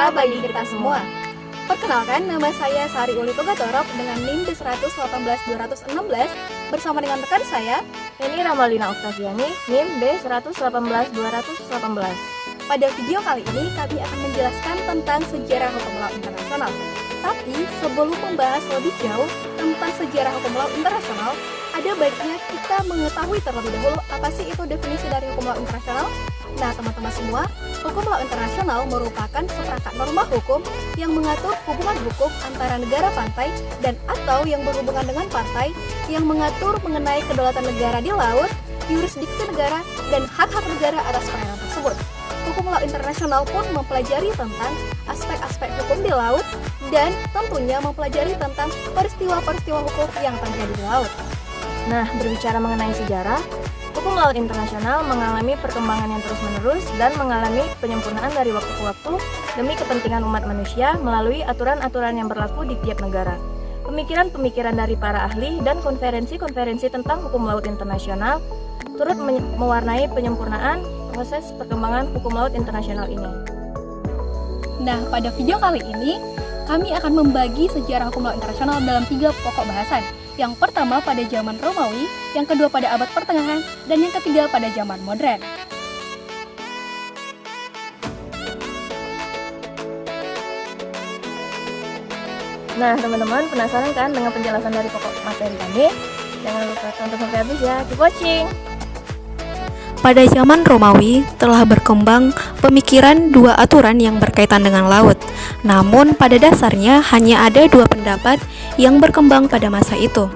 berguna bagi kita semua. Perkenalkan, nama saya Sari Uli Togatorok dengan NIM B118216 bersama dengan rekan saya. Ini Ramalina Oktaviani, NIM B118218. Pada video kali ini kami akan menjelaskan tentang sejarah hukum laut internasional. Tapi sebelum membahas lebih jauh tentang sejarah hukum laut internasional, ada baiknya kita mengetahui terlebih dahulu apa sih itu definisi dari hukum laut internasional. Nah, teman-teman semua, hukum laut internasional merupakan seperangkat norma hukum yang mengatur hubungan hukum antara negara pantai dan atau yang berhubungan dengan pantai, yang mengatur mengenai kedaulatan negara di laut, yurisdiksi negara, dan hak-hak negara atas perairan tersebut. Hukum laut internasional pun mempelajari tentang aspek-aspek hukum di laut dan tentunya mempelajari tentang peristiwa-peristiwa hukum yang terjadi di laut. Nah, berbicara mengenai sejarah, hukum laut internasional mengalami perkembangan yang terus-menerus dan mengalami penyempurnaan dari waktu ke waktu demi kepentingan umat manusia melalui aturan-aturan yang berlaku di tiap negara. Pemikiran-pemikiran dari para ahli dan konferensi-konferensi tentang hukum laut internasional turut mewarnai penyempurnaan proses perkembangan hukum laut internasional ini. Nah, pada video kali ini, kami akan membagi sejarah hukum laut internasional dalam 3 pokok bahasan. Yang pertama pada zaman Romawi, yang kedua pada abad pertengahan, dan yang ketiga pada zaman modern. Nah, teman-teman penasaran kan dengan penjelasan dari pokok materi kami? Jangan lupa tonton sampai habis ya. Keep watching! Pada zaman Romawi telah berkembang pemikiran 2 aturan yang berkaitan dengan laut. Namun pada dasarnya hanya ada 2 pendapat yang berkembang pada masa itu.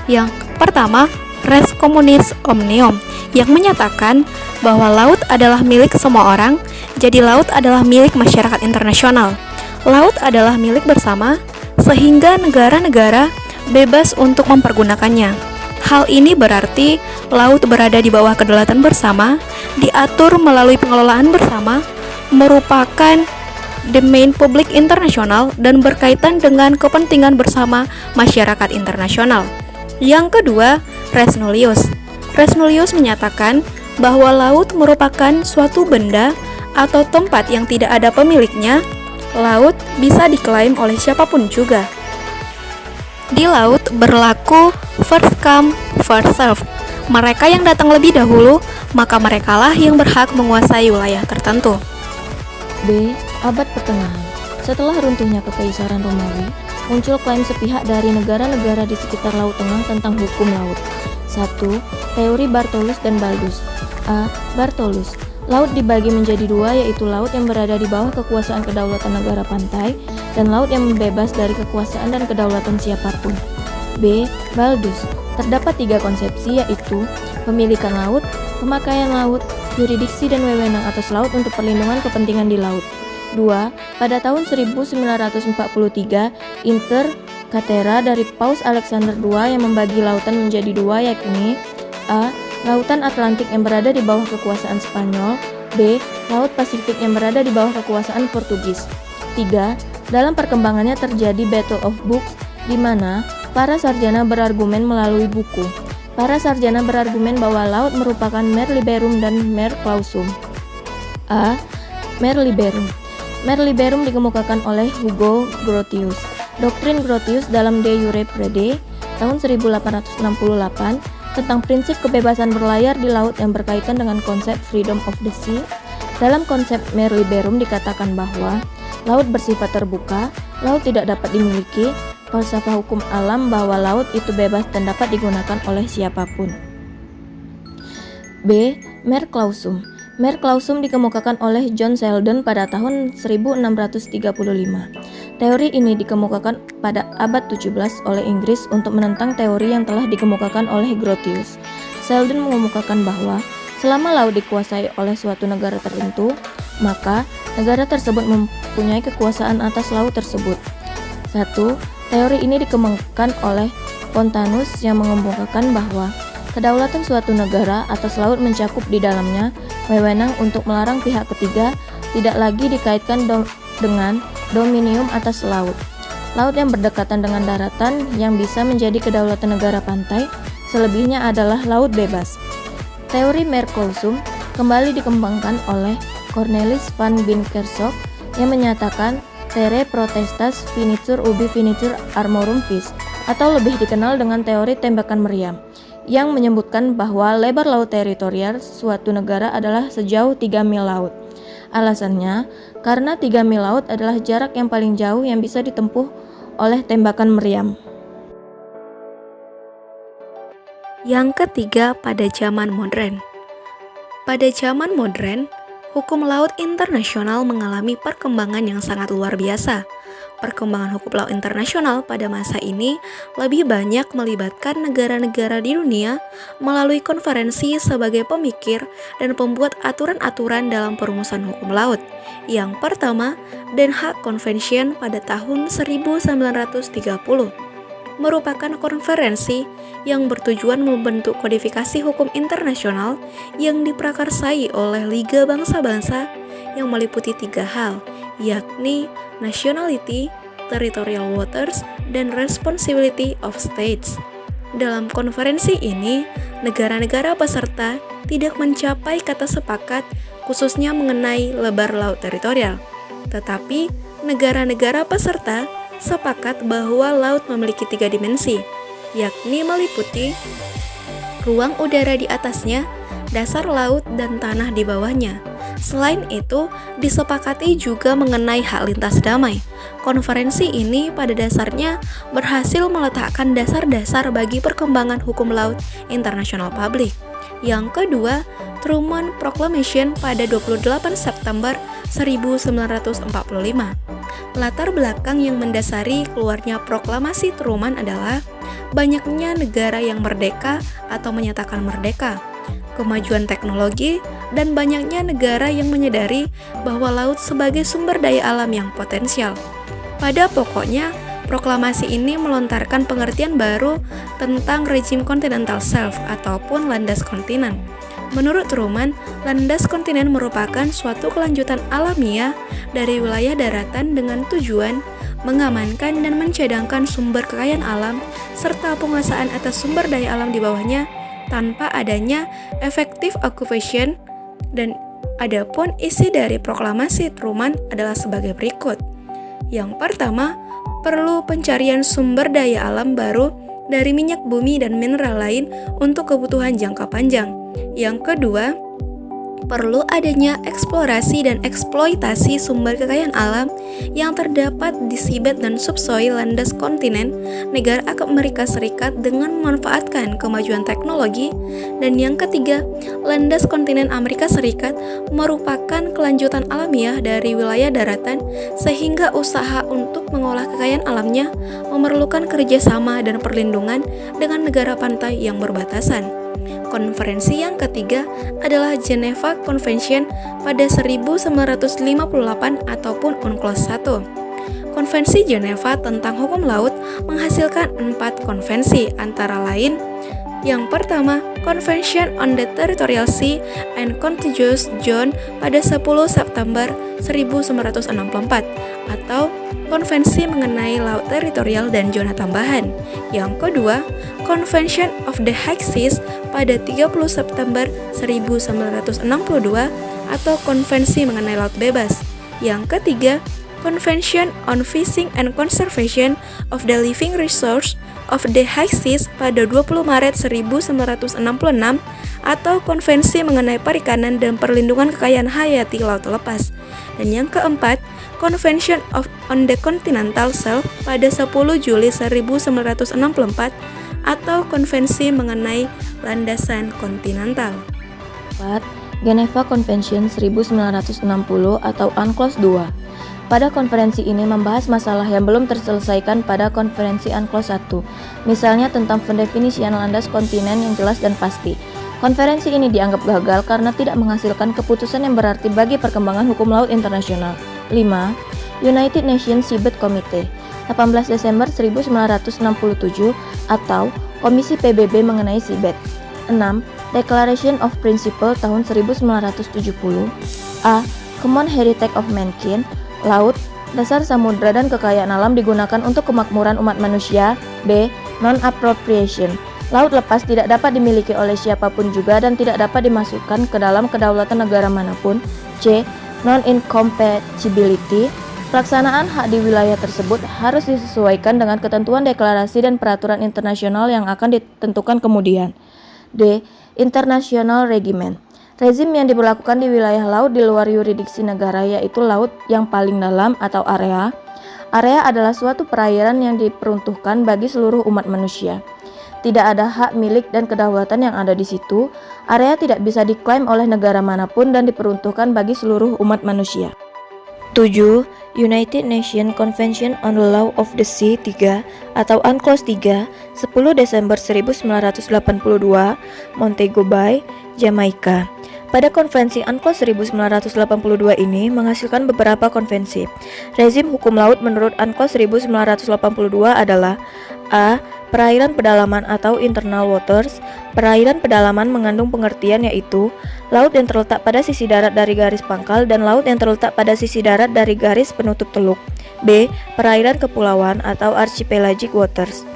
Yang pertama, res communis omnium, yang menyatakan bahwa laut adalah milik semua orang, jadi laut adalah milik masyarakat internasional. Laut adalah milik bersama, sehingga negara-negara bebas untuk mempergunakannya. Hal ini berarti laut berada di bawah kedaulatan bersama, diatur melalui pengelolaan bersama, merupakan domain publik internasional dan berkaitan dengan kepentingan bersama masyarakat internasional. Yang kedua, res nullius. Res nullius menyatakan bahwa laut merupakan suatu benda atau tempat yang tidak ada pemiliknya. Laut bisa diklaim oleh siapapun juga. Di laut berlaku first come, first serve. Mereka yang datang lebih dahulu, maka merekalah yang berhak menguasai wilayah tertentu. B. Abad pertengahan. Setelah runtuhnya Kekaisaran Romawi, muncul klaim sepihak dari negara-negara di sekitar Laut Tengah tentang hukum laut. 1. Teori Bartolus dan Baldus. A. Bartolus. Laut dibagi menjadi 2, yaitu laut yang berada di bawah kekuasaan kedaulatan negara pantai dan laut yang bebas dari kekuasaan dan kedaulatan siapapun. B. Baldus. Terdapat 3 konsepsi, yaitu pemilikan laut, pemakaian laut, yurisdiksi dan wewenang atas laut untuk perlindungan kepentingan di laut. 2. Pada tahun 1943, Inter Caetera dari Paus Alexander II yang membagi lautan menjadi 2, yakni A. Lautan Atlantik yang berada di bawah kekuasaan Spanyol, B. Laut Pasifik yang berada di bawah kekuasaan Portugis. 3. Dalam perkembangannya terjadi Battle of Books, di mana para sarjana berargumen melalui buku. Para sarjana berargumen bahwa laut merupakan mare liberum dan mare clausum. A. Mare liberum. Mare liberum dikemukakan oleh Hugo Grotius. Doktrin Grotius dalam De Jure Praede tahun 1868 tentang prinsip kebebasan berlayar di laut yang berkaitan dengan konsep freedom of the sea. Dalam konsep mare liberum dikatakan bahwa laut bersifat terbuka, laut tidak dapat dimiliki, falsafah hukum alam bahwa laut itu bebas dan dapat digunakan oleh siapapun. B. Mare clausum. Mare clausum dikemukakan oleh John Sheldon pada tahun 1635. Teori ini dikemukakan pada abad 17 oleh Inggris untuk menentang teori yang telah dikemukakan oleh Grotius. Sheldon mengemukakan bahwa selama laut dikuasai oleh suatu negara tertentu, maka negara tersebut mempunyai kekuasaan atas laut tersebut. 1. Teori ini dikembangkan oleh Pontanus yang mengemukakan bahwa kedaulatan suatu negara atas laut mencakup di dalamnya wewenang untuk melarang pihak ketiga tidak lagi dikaitkan dengan dominium atas laut. Laut yang berdekatan dengan daratan yang bisa menjadi kedaulatan negara pantai, selebihnya adalah laut bebas. Teori mare clausum kembali dikembangkan oleh Cornelis van Binkershoek yang menyatakan Terrae potestas finitur ubi finitur armorum vis, atau lebih dikenal dengan teori tembakan meriam, yang menyebutkan bahwa lebar laut teritorial suatu negara adalah sejauh 3 mil laut. Alasannya, karena 3 mil laut adalah jarak yang paling jauh yang bisa ditempuh oleh tembakan meriam. Yang ketiga, pada zaman modern. Pada zaman modern, hukum laut internasional mengalami perkembangan yang sangat luar biasa. Perkembangan hukum laut internasional pada masa ini lebih banyak melibatkan negara-negara di dunia melalui konferensi sebagai pemikir dan pembuat aturan-aturan dalam perumusan hukum laut. Yang pertama, Den Haag Convention pada tahun 1930 merupakan konferensi yang bertujuan membentuk kodifikasi hukum internasional yang diprakarsai oleh Liga Bangsa-Bangsa yang meliputi 3 hal, yakni nationality, territorial waters, dan responsibility of states. Dalam konferensi ini, negara-negara peserta tidak mencapai kata sepakat khususnya mengenai lebar laut teritorial. Tetapi, negara-negara peserta sepakat bahwa laut memiliki 3 dimensi, yakni meliputi ruang udara di atasnya, dasar laut, dan tanah di bawahnya. Selain itu, disepakati juga mengenai hak lintas damai. Konferensi ini pada dasarnya berhasil meletakkan dasar-dasar bagi perkembangan hukum laut internasional publik. Yang kedua, Truman Proclamation pada 28 September 1945. Latar belakang yang mendasari keluarnya proklamasi Truman adalah banyaknya negara yang merdeka atau menyatakan merdeka, kemajuan teknologi, dan banyaknya negara yang menyadari bahwa laut sebagai sumber daya alam yang potensial. Pada pokoknya, proklamasi ini melontarkan pengertian baru tentang rezim continental shelf ataupun landas kontinen. Menurut Truman, landas kontinen merupakan suatu kelanjutan alamiah dari wilayah daratan dengan tujuan mengamankan dan mencadangkan sumber kekayaan alam serta penguasaan atas sumber daya alam di bawahnya tanpa adanya effective occupation. Dan adapun isi dari proklamasi Truman adalah sebagai berikut. Yang pertama, perlu pencarian sumber daya alam baru dari minyak bumi dan mineral lain untuk kebutuhan jangka panjang. Yang kedua, perlu adanya eksplorasi dan eksploitasi sumber kekayaan alam yang terdapat di seabed dan subsoil landas kontinen negara Amerika Serikat dengan memanfaatkan kemajuan teknologi. Dan yang ketiga, landas kontinen Amerika Serikat merupakan kelanjutan alamiah dari wilayah daratan sehingga usaha untuk mengolah kekayaan alamnya memerlukan kerjasama dan perlindungan dengan negara pantai yang berbatasan. Konferensi yang ketiga adalah Geneva Convention pada 1958 ataupun UNCLOS 1. Konvensi Geneva tentang hukum laut menghasilkan 4 konvensi, antara lain: yang pertama, Convention on the Territorial Sea and Contiguous Zone pada 10 September 1964 atau Konvensi mengenai laut teritorial dan zona tambahan. Yang kedua, Convention of the High Seas pada 30 September 1962 atau Konvensi mengenai laut bebas. Yang ketiga, Convention on Fishing and Conservation of the Living Resource of the High Seas pada 20 Maret 1966 atau Konvensi mengenai perikanan dan perlindungan kekayaan hayati laut lepas. Dan yang keempat, Convention on the Continental Shelf pada 10 Juli 1964 atau Konvensi mengenai landasan kontinental. 4. Geneva Convention 1960 atau UNCLOS 2. Pada konferensi ini membahas masalah yang belum terselesaikan pada konferensi UNCLOS 1, misalnya tentang pendefinisian landas kontinen yang jelas dan pasti. Konferensi ini dianggap gagal karena tidak menghasilkan keputusan yang berarti bagi perkembangan hukum laut internasional. 5. United Nations Seabed Committee 18 Desember 1967 atau Komisi PBB mengenai seabed. 6. Declaration of Principle tahun 1970. A. Common Heritage of Mankind. Laut, dasar samudra dan kekayaan alam digunakan untuk kemakmuran umat manusia. B. Non-appropriation. Laut lepas tidak dapat dimiliki oleh siapapun juga dan tidak dapat dimasukkan ke dalam kedaulatan negara manapun. C. non-incompatibility, pelaksanaan hak di wilayah tersebut harus disesuaikan dengan ketentuan deklarasi dan peraturan internasional yang akan ditentukan kemudian. D. International Regime. Rezim yang diberlakukan di wilayah laut di luar yurisdiksi negara yaitu laut yang paling dalam atau area. Area adalah suatu perairan yang diperuntukkan bagi seluruh umat manusia. Tidak ada hak milik dan kedaulatan yang ada di situ. Area tidak bisa diklaim oleh negara manapun dan diperuntukkan bagi seluruh umat manusia. 7. United Nations Convention on the Law of the Sea 3 atau UNCLOS 3, 10 Desember 1982, Montego Bay, Jamaika. Pada konvensi UNCLOS 1982 ini menghasilkan beberapa konvensi. Rezim hukum laut menurut UNCLOS 1982 adalah A. Perairan pedalaman atau internal waters. Perairan pedalaman mengandung pengertian yaitu laut yang terletak pada sisi darat dari garis pangkal dan laut yang terletak pada sisi darat dari garis penutup teluk. B. Perairan kepulauan atau archipelagic waters.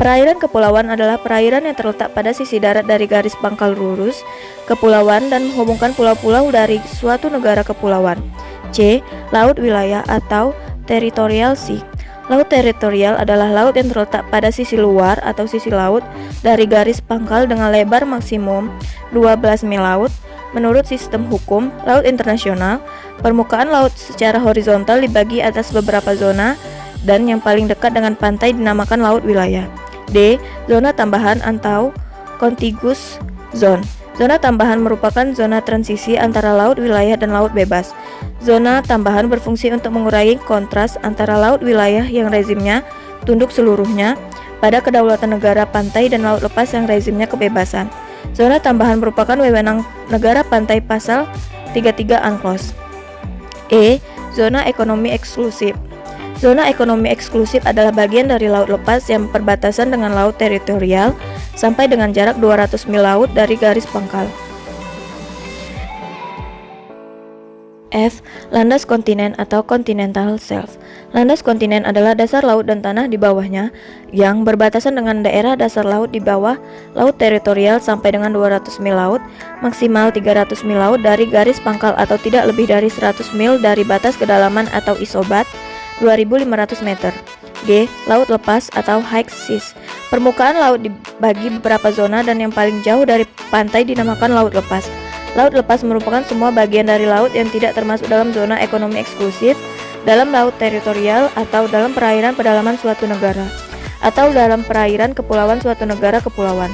Perairan kepulauan adalah perairan yang terletak pada sisi darat dari garis pangkal lurus kepulauan dan menghubungkan pulau-pulau dari suatu negara kepulauan. C. Laut wilayah atau territorial sea. Laut teritorial adalah laut yang terletak pada sisi luar atau sisi laut dari garis pangkal dengan lebar maksimum 12 mil laut. Menurut sistem hukum laut internasional, permukaan laut secara horizontal dibagi atas beberapa zona dan yang paling dekat dengan pantai dinamakan laut wilayah. D. Zona tambahan atau contiguous zone. Zona tambahan merupakan zona transisi antara laut wilayah dan laut bebas. Zona tambahan berfungsi untuk mengurangi kontras antara laut wilayah yang rezimnya tunduk seluruhnya pada kedaulatan negara pantai dan laut lepas yang rezimnya kebebasan. Zona tambahan merupakan wewenang negara pantai pasal 33 UNCLOS. E. Zona ekonomi eksklusif. Zona ekonomi eksklusif adalah bagian dari laut lepas yang berbatasan dengan laut teritorial sampai dengan jarak 200 mil laut dari garis pangkal. F. Landas kontinen atau continental shelf. Landas kontinen adalah dasar laut dan tanah di bawahnya yang berbatasan dengan daerah dasar laut di bawah laut teritorial sampai dengan 200 mil laut, maksimal 300 mil laut dari garis pangkal atau tidak lebih dari 100 mil dari batas kedalaman atau isobat 2.500 meter. G. Laut lepas atau high seas. Permukaan laut dibagi beberapa zona dan yang paling jauh dari pantai dinamakan laut lepas. Laut lepas merupakan semua bagian dari laut yang tidak termasuk dalam zona ekonomi eksklusif, dalam laut teritorial atau dalam perairan pedalaman suatu negara, atau dalam perairan kepulauan suatu negara kepulauan.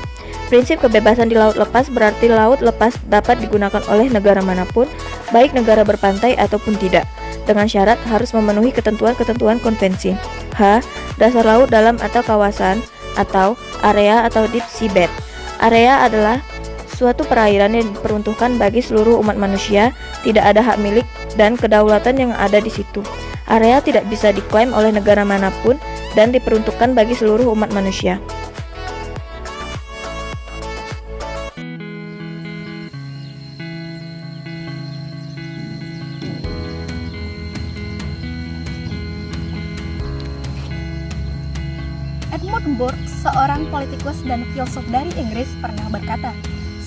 Prinsip kebebasan di laut lepas berarti laut lepas dapat digunakan oleh negara manapun, baik negara berpantai ataupun tidak, dengan syarat harus memenuhi ketentuan-ketentuan konvensi. H. Dasar laut dalam atau kawasan atau area atau deep seabed. Area adalah suatu perairan yang diperuntukkan bagi seluruh umat manusia, tidak ada hak milik dan kedaulatan yang ada di situ. Area tidak bisa diklaim oleh negara manapun dan diperuntukkan bagi seluruh umat manusia. Edmund Burke, seorang politikus dan filsuf dari Inggris, pernah berkata,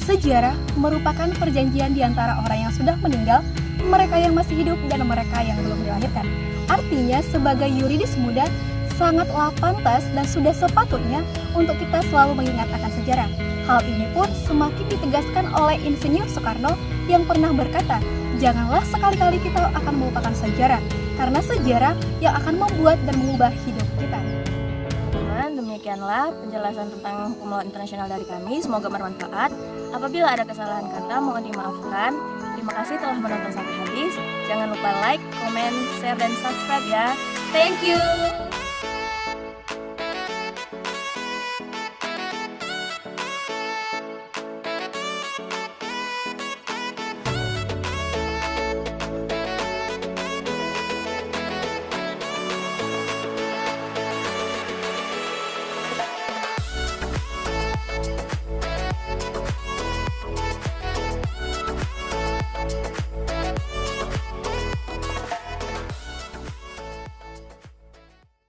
sejarah merupakan perjanjian di antara orang yang sudah meninggal, mereka yang masih hidup, dan mereka yang belum dilahirkan. Artinya, sebagai yuridis muda, sangatlah pantas dan sudah sepatutnya untuk kita selalu mengingat akan sejarah. Hal ini pun semakin ditegaskan oleh Insinyur Soekarno yang pernah berkata, janganlah sekali-kali kita akan melupakan sejarah, karena sejarah yang akan membuat dan mengubah hidup kita. Demikianlah penjelasan tentang hukum laut internasional dari kami. Semoga bermanfaat. Apabila ada kesalahan kata, mohon dimaafkan. Terima kasih telah menonton sampai habis. Jangan lupa like, comment, share, dan subscribe ya. Thank you.